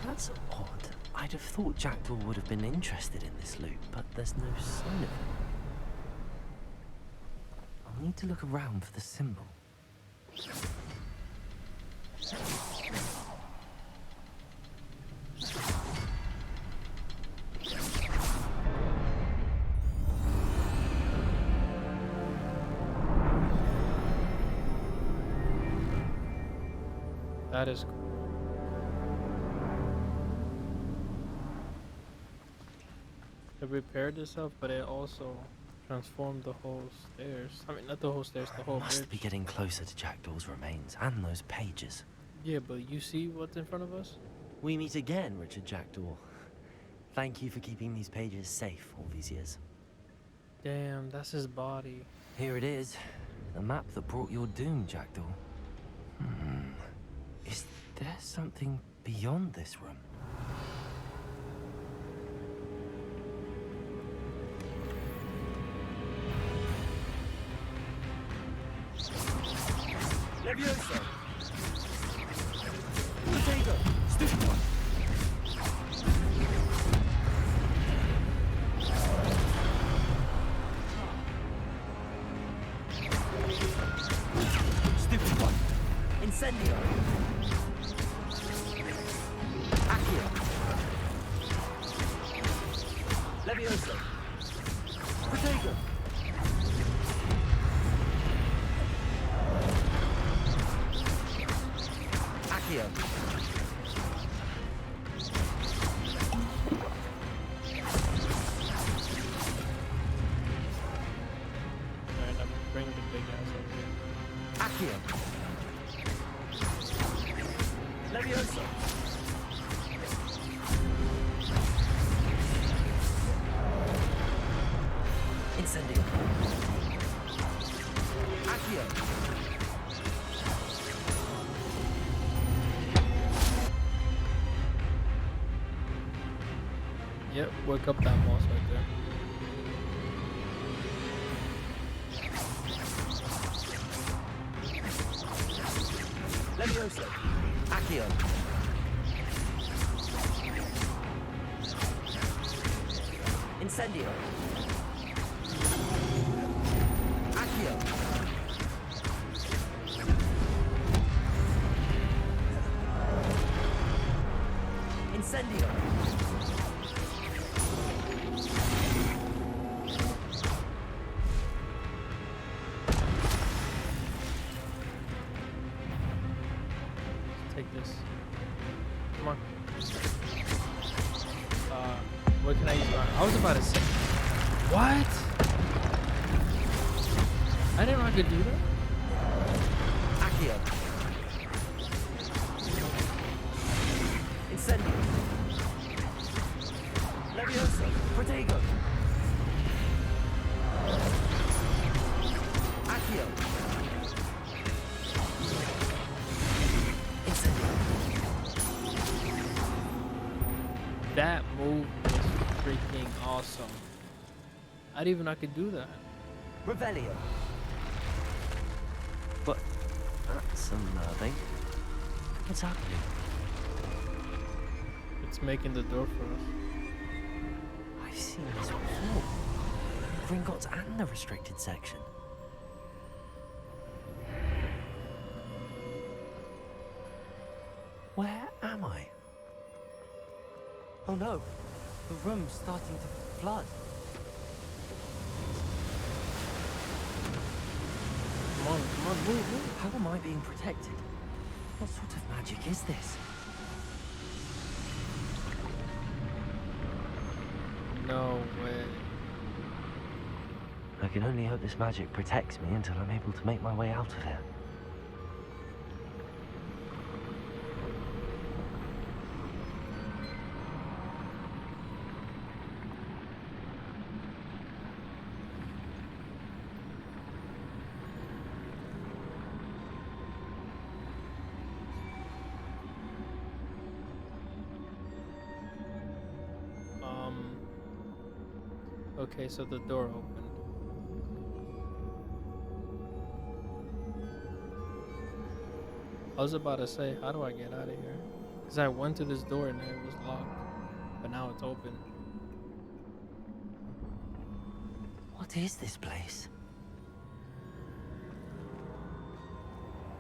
That's odd. I'd have thought Jackdaw would have been interested in this loot, but there's no sign of it. I'll need to look around for the symbol. That is cool. It repaired itself, but it also transformed the whole stairs. I mean, not the whole stairs, the whole Must bridge. be getting closer to Jackdaw's remains and those pages. Yeah, but you see what's in front of us? We meet again, Richard Jackdaw. Thank you for keeping these pages safe all these years. Damn, that's his body. Here it is. The map that brought your doom, Jackdaw. Is there something beyond this room? Leviosa! Potato! Stupid one! Stupid one! Incendio! Accio! Leviosa! Potato! Accio! Alright, I'm bringing the big ass up here. Accio! Leviosa! Incendio! Accio! Yep, wake up that boss right there. Leviosa! Accio! Incendio! Accio! Incendio! Take this. Come on. What can I use? I was about to say. What? I didn't know I could do that. Accio! Incendio! Leviosa! Protego! Accio! Incendio! That move was freaking awesome. I didn't even know I could do that. Revelio! But that's unnerving. What's happening? It's making the door for us. I've seen this before. Gringotts and the restricted section. Where am I? Oh no, the room's starting to flood. come on, move. How am I being protected? What sort of magic is this? No way. I can only hope this magic protects me until I'm able to make my way out of here. Okay, so the door opened. I was about to say, how do I get out of here? Because I went to this door and it was locked, but now it's open. What is this place?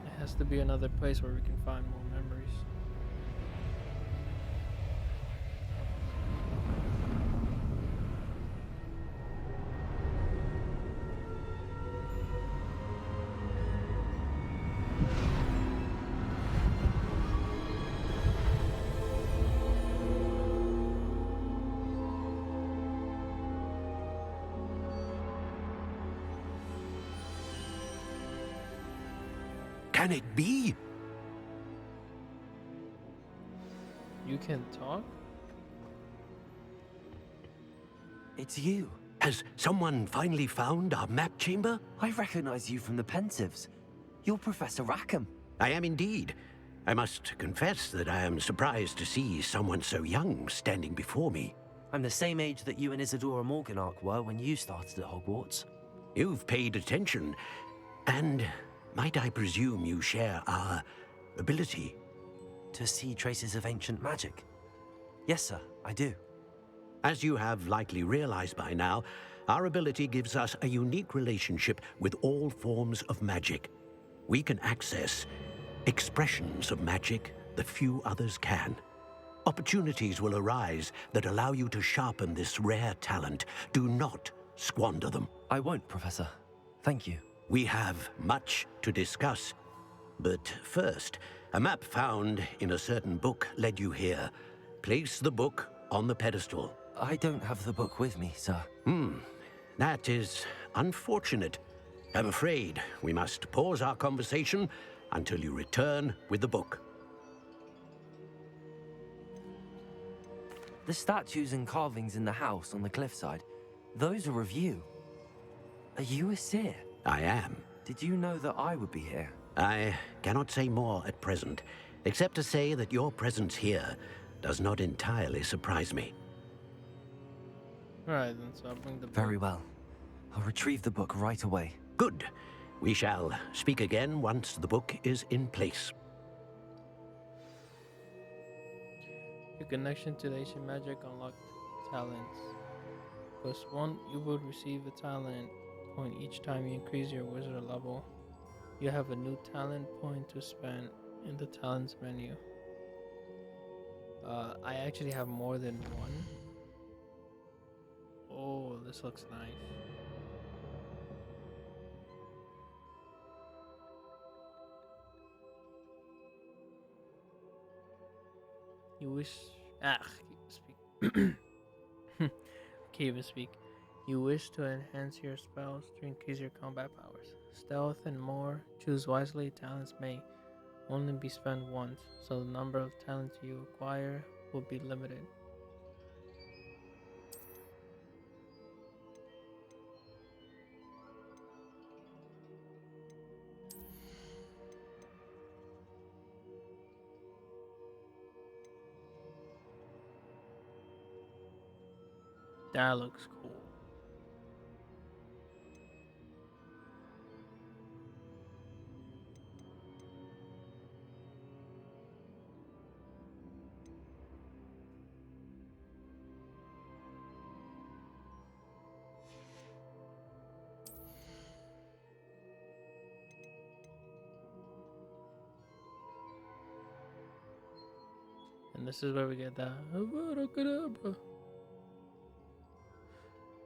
It has to be another place where we can find more memories. Can it be? You can talk? It's you. Has someone finally found our map chamber? I recognize you from the Pensieves. You're Professor Rackham. I am indeed. I must confess that I am surprised to see someone so young standing before me. I'm the same age that you and Isadora Morganach were when you started at Hogwarts. You've paid attention, and might I presume you share our ability? To see traces of ancient magic? Yes, sir, I do. As you have likely realized by now, our ability gives us a unique relationship with all forms of magic. We can access expressions of magic that few others can. Opportunities will arise that allow you to sharpen this rare talent. Do not squander them. I won't, Professor. Thank you. We have much to discuss. But first, a map found in a certain book led you here. Place the book on the pedestal. I don't have the book with me, sir. That is unfortunate. I'm afraid we must pause our conversation until you return with the book. The statues and carvings in the house on the cliffside, those are of you. Are you a seer? I am. Did you know that I would be here? I cannot say more at present, except to say that your presence here does not entirely surprise me. Alright then, so I'll bring the book. Very well. I'll retrieve the book right away. Good. We shall speak again once the book is in place. Your connection to the ancient magic unlocked talents. +1, you will receive a talent point each time you increase your wizard level. You have a new talent point to spend in the talents menu. I actually have more than one. Oh, this looks nice. You wish... can't even speak. You wish to enhance your spells to increase your combat powers. Stealth and more. Choose wisely. Talents may only be spent once, so the number of talents you acquire will be limited. That looks cool. And this is where we get that.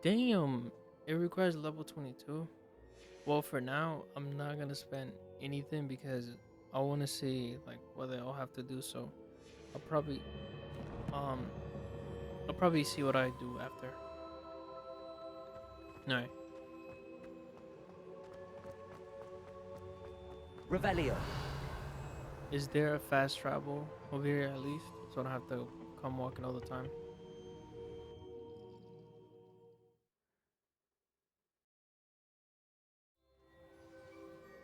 Damn, it requires level 22. Well, for now, I'm not gonna spend anything because I want to see like what they all have to do. So I'll probably um I'll probably see what I do after. All right. Revelio. Is there a fast travel over here at least, so I don't have to come walking all the time?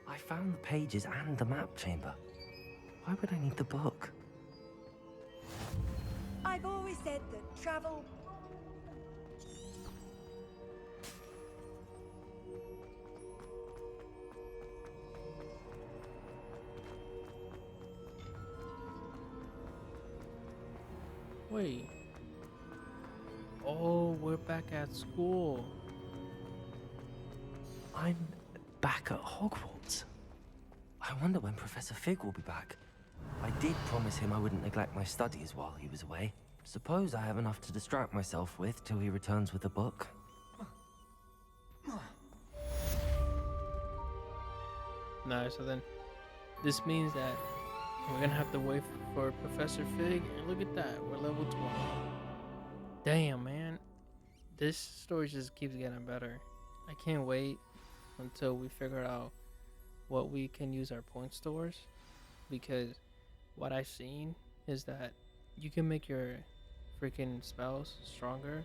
I found the pages and the map chamber. Why would I need the book? I've always said that travel. Wait. Oh, we're back at school. I'm back at Hogwarts. I wonder when Professor Fig will be back. I did promise him I wouldn't neglect my studies while he was away. Suppose I have enough to distract myself with till he returns with a book. Nice, so then this means that we're gonna have to wait for Professor Fig, and look at that, we're level 20. Damn, man. This story just keeps getting better. I can't wait until we figure out what we can use our points towards, because what I've seen is that you can make your freaking spells stronger,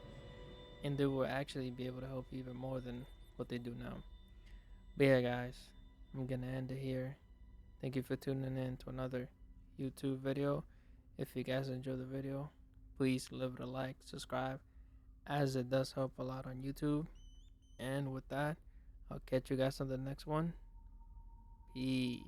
and they will actually be able to help you even more than what they do now. But yeah, guys, I'm gonna end it here. Thank you for tuning in to another YouTube video. If you guys enjoyed the video, please leave it a like, subscribe, as it does help a lot on YouTube. And with that, I'll catch you guys on the next one. Peace.